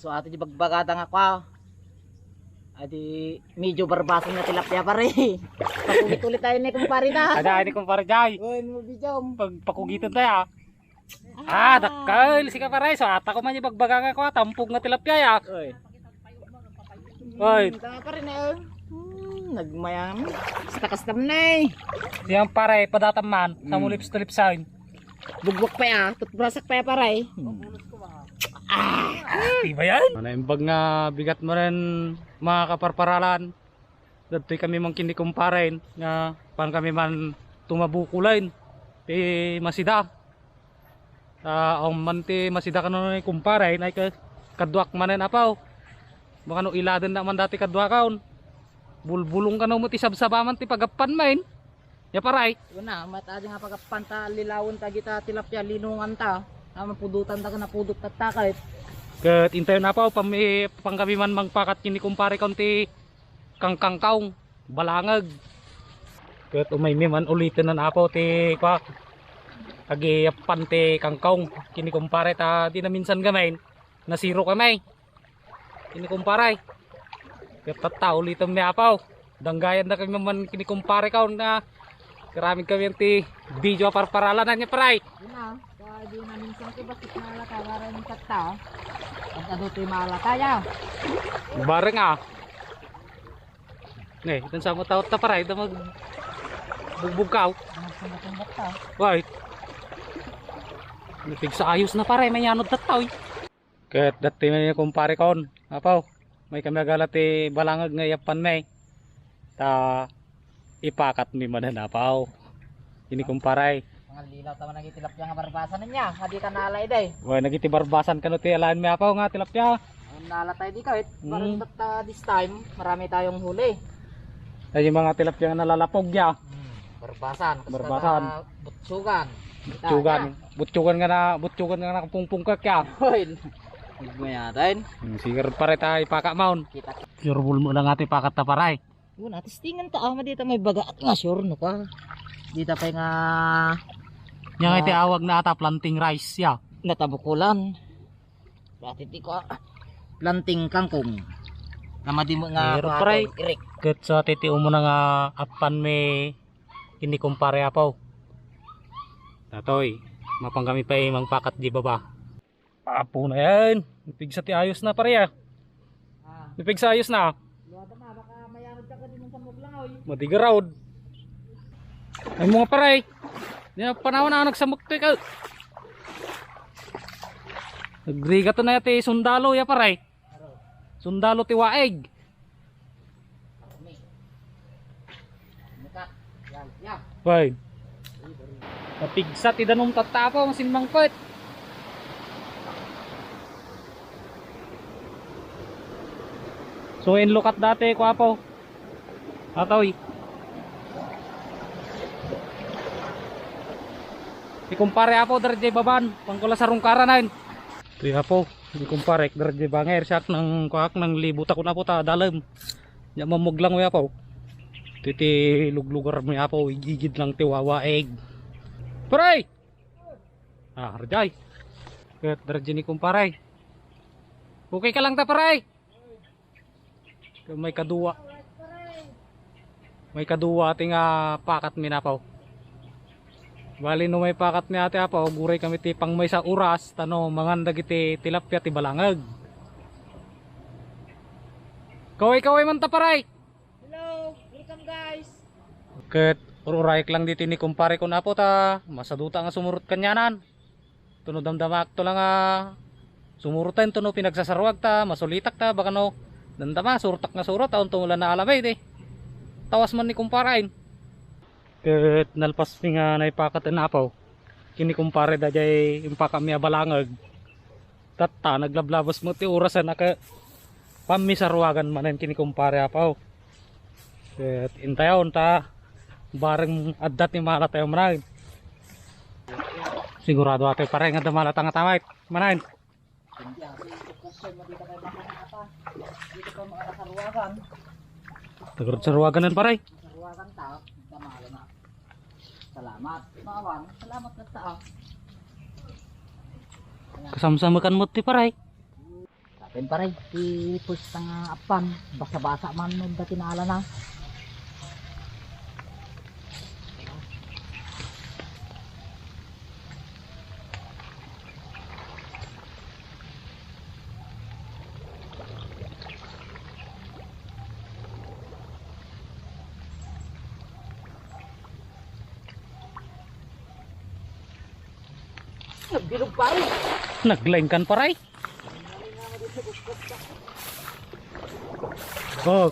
So ato di bagbagada nga kwa. Adi medyo barbasan na tilapia pare. Pakulit-ulit tayo ni kumpare na. Ada ini kumpare jay. Oy, mo bijom. Pagpakugitan tayo. Dakal si kapare so ata ko man yung bagbaga nga ko tampog nga tilapia ya. Oy. Oy, Tama pa rin eh. Nagmayam. Kastam na eh. siyang pare padatam man sa mulips tulipsain. Bugwak pa ya. Tutbrasak pa ya pare. Iba yan. Ano yung bag nga bigat mo rin mga kaparparalan. Dato'y kami mang kinikumparin nga pan kami man tumabukulain. Ti masida. Ang man ti masida ka nun kumparin ay kaduak manen apaw. Baka no iladan na man dati kaduakaon. Bulbulong ka no mo ti sabsabaman ti pagapan main. Ya paray. Una, mataas nga pagkapanta lilawon ta kita tilapia linungan ta. Naman pudutan ta ka na pudot tatakit. Kat intay na pa pang kami man mangpakat kini kumpare konti kangkangkaong balangag. Kat umay man ulitin na napaw ti kwa agiyapan ti kangkaong kini kumpare ta di na minsan gamay nasiro kamay. Kini kumpare. Kat tata ulitin mi apaw. Danggayan na kami man kini kumpare kaon na karaming kami ti video parparalan na niya paray. Yun na. Kaya di na minsan ko bakit malata para ng tata. At ano ito yung malata ya. Bareng ah. Nih, dan sama tahu ta paray ta mag bugbugkaw. Ano sumatumbak ta. Wait. Nipig sa ayos na paray may yanod tataw. Ket dati may kumpare kon. Apaw. May kami galati balangag nga yapan may. Ta ipakat mi manan apaw. Ini kumparay. Mga lilaw tama nagitilapya nga barbasan niya. Hindi ka nalay day. Way nagiti barbasan kano ti alaan mi apaw nga tilapya. Ang nalatay di kahit. Parang this time marami tayong huli. Ay yung mga tilapya nga nalalapog ya. Barbasan. Barbasan. Butsugan. Butsugan nga nakapungpung ka kya. Hoy. Nagmayatin. Sigar pare tayo ipaka maun. Kita. Surebul mo lang ati pakat ta paray. Una, testingan ta ama dito may baga at nga sure no ka. Dito pa nga Yang iti awag na ata planting rice ya. natabukulan. Dati ti ko planting kangkong. Namadi mo nga Pero pare. irik. Ket sa titi mo na nga apan me ini kumpare apaw. Tatoy, mapang kami pa imang pakat di baba. Apo na yan. Ipig sa ti ayos na pare ya. Ipig sa ayos na. Luwada na baka mayarod ka din sa muglangoy. Matigarawd. Ay mga pare. Di na panahon na nagsamok to ikaw. Nagriga to na yati sundalo ya pare. Sundalo ti waeg. Muka. Yan, yan. Hoy. Kapigsa ti danong tatapo masin mangkot. So in look at dati ko apo. Atoy. Ikumpare apo darje baban pangkula sa rungkara nain. Tri apo, ikumpare darje banger sak ng kuak ng libut ako na po ta dalam. Ya mamuglang mo apo. Titi luglugar mo apo igigid lang tiwawa egg. Paray. Rajay. Ket darje ni kumpare. Okay ka lang ta paray. May kadua. May kadua ating pakat minapaw. Bali no may pakat ni ate apaw, guray kami ti pang may sa uras, tano mangandag iti tilapia ti balangag. Kaway man ta paray. Hello, welcome guys. Ket ururayek lang diti ni kumpare ko na po ta, masaduta nga sumurot kanyanan. Tuno damdamak to lang sumurutan tuno pinagsasarwag ta, masulitak ta baka no dandama surtak nga surot taon tumulan na alamay di. Tawas man ni kumparain. Ket nalpas mi nga naipakat na apaw. Kini kumpare da jay impaka mi balangag. Tatta naglablabas mo ti orasan naka pamisarwagan manen kini kumpare apaw. Ket intayon ta bareng addat ni mala tayo manain. Sigurado ate pare nga damala tanga tamay manain. Hindi ako ikukusin mo dito kay baka ata. Dito pa mga sarwagan. Tagarod sarwaganan pare. Sarwagan tao, damalo na. Salamat. Mawan, salamat na tao. Kasama-sama kan mo ti pare. Yan pare, i-push nga apan. Basa-basa man nun dati naala na. Bilog pare. Naglengkan paray. Oh,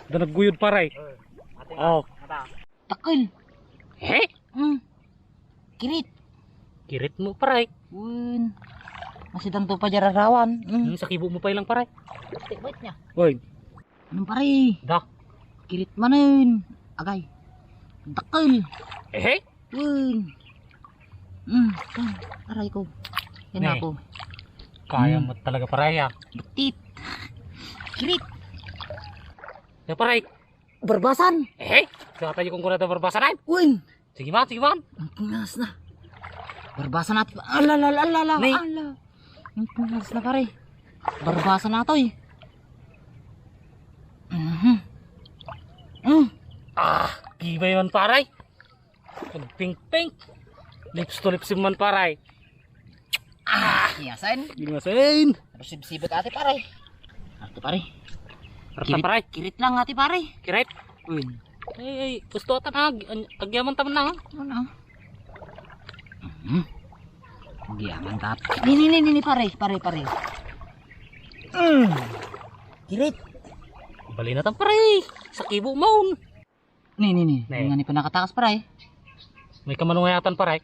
da nagguyod paray. Oh, Takil. he? Kirit. Kirit mo paray. Win. Masih tanto pa jararawan. Sa kibo mo pa ilang paray. Plastic bite niya. Oy, Anong pare? da. Kirit manin. Agay. Takil. He? Win. Aray ko. Yan Ne. ako. Kaya mo talaga paray ah. Butit. Kirit. Ya paray. Barbasan. He? Sa tayo kung kunata barbasan ay. Win. Sige man, sige man. Ang pingas na. Barbasan natin. Ala. Ne. Ala. Ang pingas na pare. Barbasan na to eh. Ah, gibay man paray. Pink. Lips to lips man paray. Yasan. Ginasin. Sibot ate pare. Ate pare. Rata paray. Kirit lang ate pare. Kirit. Win. Ay, gusto atan ha. Agyaman taman na ha. Ano? Giyaman tap. Ni pare. Kirit. Bali na tan paray. Sa kibo mo. Ni. Ne. Nga ni panakatakas pare. May kamanungayatan paray.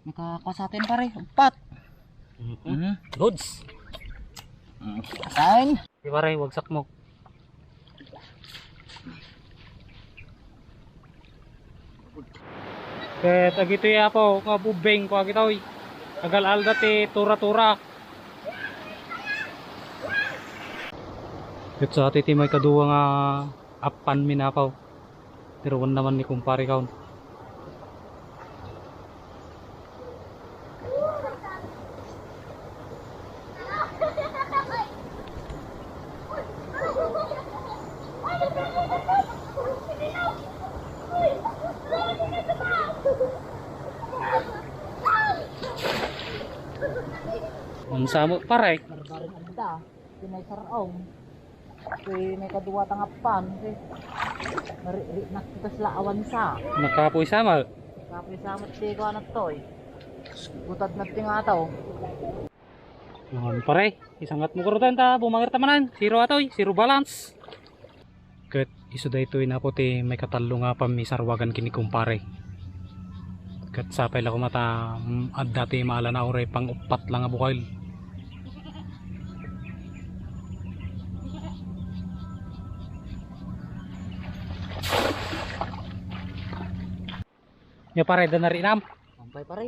Nakakuha sa atin pare. Umpat. Goods. Saan? Di paray, wagsak mo. Ket agito ya po, nga bubeng ko agito. Agal-al dati tura-tura. Ket sa ati may kaduwa nga apan minapaw. Pero wan naman ni kumpare kaon. Unsa mo paray? Barbarin agda. Pinay saraong. Kaya may kaduwa tangapan. Nari na kita sila awan sa. Nakapoy sama. Kapoy samat di ko anat to eh. Butad na tinga to. Naman paray, isangat mo kurutan ta, bumangir tamanan, zero atoy, zero balance. Ket isu daytoy na puti may katalo nga pamisarwagan kini kumpare. Ket sapay la ko mata at dati maala na ore pang upat lang nga bukail. Ya pare da na rinam. Sampay pare.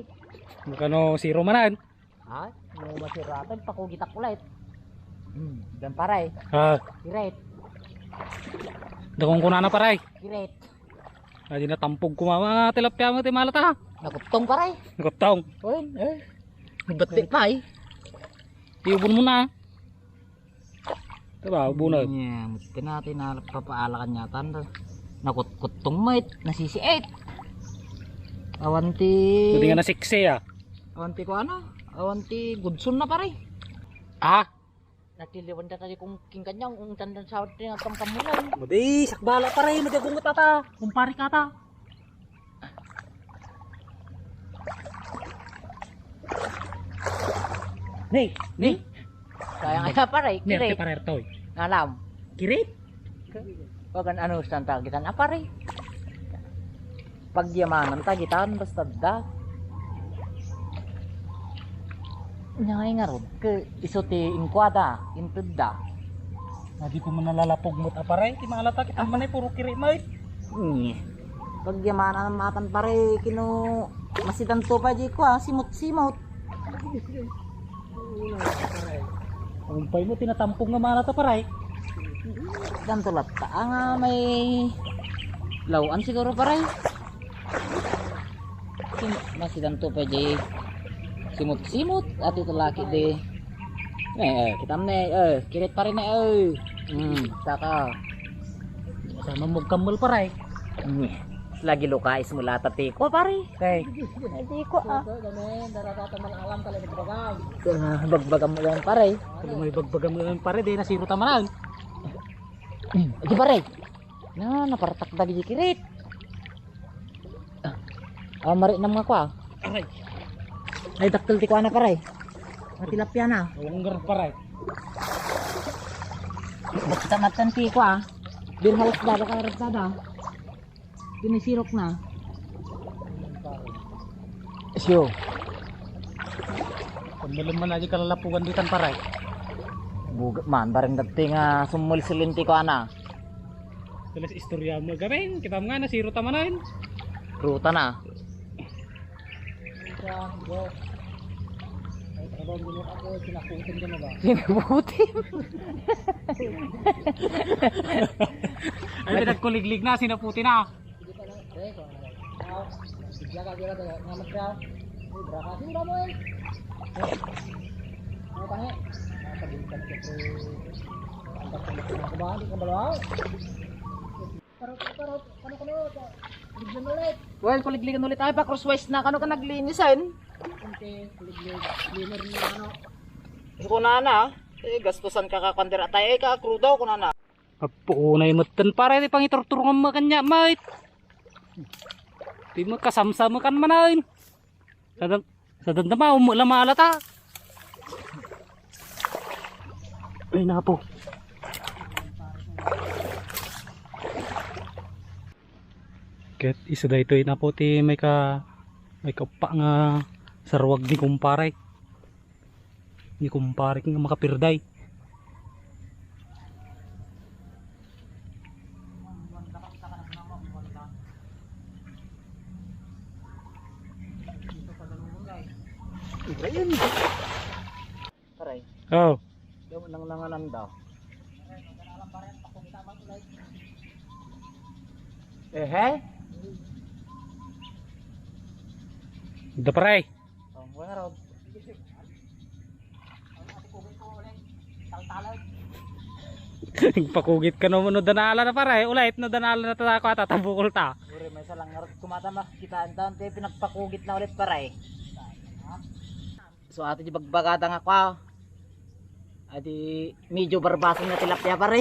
Magkano zero manan? Ha? Mo masiratan pakugitak ulit. Dan pare. Ha, Kiret. dakong kunana paray. Kiret. Adi na tampog kumama tilapia mo ti malata. Nakuptong pare. Gotong. Oy, Batik pa eh. Iubon mo na. Diba, ubunod. Yeah, mesti natin na papaalakan yata. Nakutkutong mait, nasisiit. Awanti. Hindi nga na siksi ah. Awanti ko ano? Awanti gudsun na pare. Ah, Natiliwan na tayo kung kingkanyang kung tandan sa atin ang kamkamulan. madi sakbala pare, magagungot ata. Kumpari ka ta. Ni. Kaya nga pare, Nerte kirit. pare toy. Alam. Kirit. Wagan ano stanta kita na pare. Pagyamanan tagitan basta da. Nyay nga ron ke isuti inkwada, intudda. Nadi ko man nalalapog mo ta pare, ti malata kita man ay puro kiri may. Pagyamanan ang matan pare kino masidan to pa di ko simot-simot. Umpay mo tinatampong nga malata pare. Dan tulat ta nga may lawan siguro pare. Masidan to pa di simot-simot at ito laki de Kita mo kilit pa rin saka. Sama mo kamul paray. Lagi lukais mula tatiko pare. Okay. Tatiko Bagbagam mo yan pare. Kung may bagbagam lang pare, di nasiro tamanan. Di pare. Naparatak dagi kirit. Mari na mga kwa. Aray. Ay daktil ti kwa na pare. Matilapya na. Unggar paray. Bakit matan ti kwa. Birhaus na baka rasada. Kinisirok na. Siyo. Pagmalam man aja kalalapugan ditan paray. Bugat man bareng dati nga sumulsilin ti kwa na. Tulis istorya mo gaben, kita nga nasiro tamanan. Ruta na. Sinabutin. Ay pinagkuliglig na, sinaputi na. Well, kuligligan ulit tayo pa crosswise na kano ka naglinisan. Ko na gastusan ka kakandira tayo ka krudo ko na. Apo na imutan pare di pangiturturungan mo kanya mait. Di mo kasamsama kan manain. Sadan na ma umula malata. Ay na po. Ket isa daytoy na po ti may ka pa nga sarwag ni kumpare. Ni kumpare nga makapirday. Ayun. Paray. Oh. Daw nang langanan daw. Da pare. Wala raw. Pakugit ka no danala na pare. Ulit no danala na tatako at tatabukol ta. Uri may salang kumatama kita antan te pinagpakugit na ulit paray. So ato di bagbagata nga kwa. Adi medyo barbasong na tilapia pare.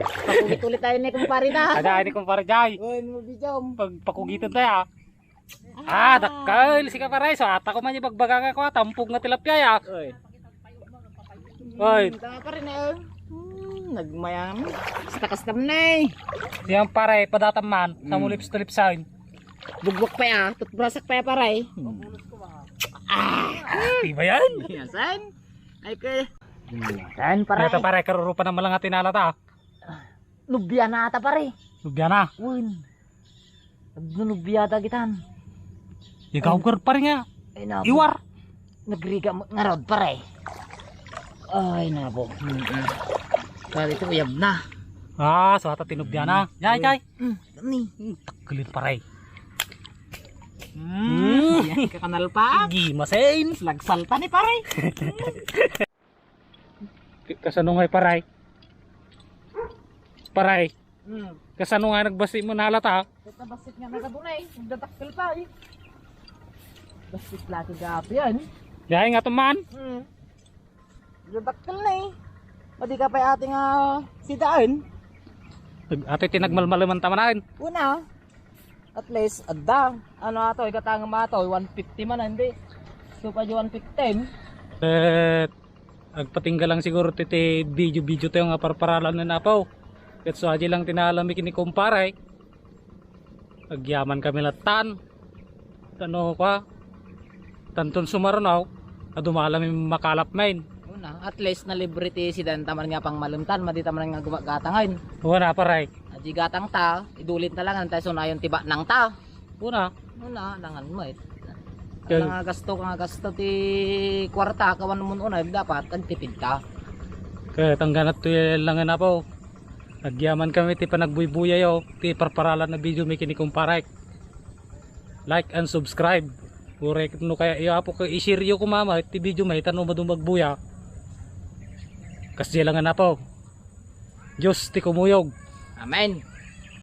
Pakugit ulit tayo ni kumpare na. Ada ini kumpare jay. Oy mo bijom. Pag pakugitan tayo. Dakal si ka pare. So ata ko man yung bagbaga nga kwa. Tampog nga tilapia ya. Oy. Oy. Tama pa rin nagmayam. Kastam na Siyang pare padatam man. Sa mulips tulips sign. Bugwak pa ya. Tutbrasak pa ya pare. Diba yan? Yasan. Ay ke. Yan pare. Ito pare karurupa naman lang atin alata. Lubya na ata pare. Lubya na. Uy. Naglubya ta gitan. Ikaw kar pare nga. Ay nabo. Iwar. Nagriga nga rod pare. Ay nabo. Pare ito uyab na. So ata tinubya na. Jay jay. Ni. Takilin pare. Yan kakanal pa. Gimasin. Lagsal pa ni pare. Kasanungay paray. Paray. Kasanungay nagbasi mo nalata. Ito basit nga nagabunay. Nagdatakil pa eh. Basit laki gapi yan. Dahil nga tuman. Nagdatakil na eh. Madi ka pa ating sidaan. Ate tinagmalmalaman tamanain. Una. At least adda. Ano ato ikatang mato 150 man hindi. So pa 115. Agpatingga lang siguro titi video tayo nga parparalan na napaw. Ket so aji lang tinalami kini kumpare. Agyaman kami latan. Tano kwa. Tanton sumaranaw. Adumalami makalap main. Una, at least na libre ti sidan taman nga pang malumtan, madi taman nga gatangan. Una paray. Aji gatang ta, idulit na lang tayo sunayon tiba nang ta. Una. Una, langan mo eh. Kaya- Nga gasto ti kwarta kawan mo una dapat agtipid ka. Kaya tangganat to lang na po. Nagyaman kami ti panagbuybuyayo ti parparalan na video may kini kumpare. Like and subscribe. Urek no kaya iya po kay i-share yo ko mama ti video may tanong madumagbuya. Kasya lang na po. Diyos ti kumuyog. Amen.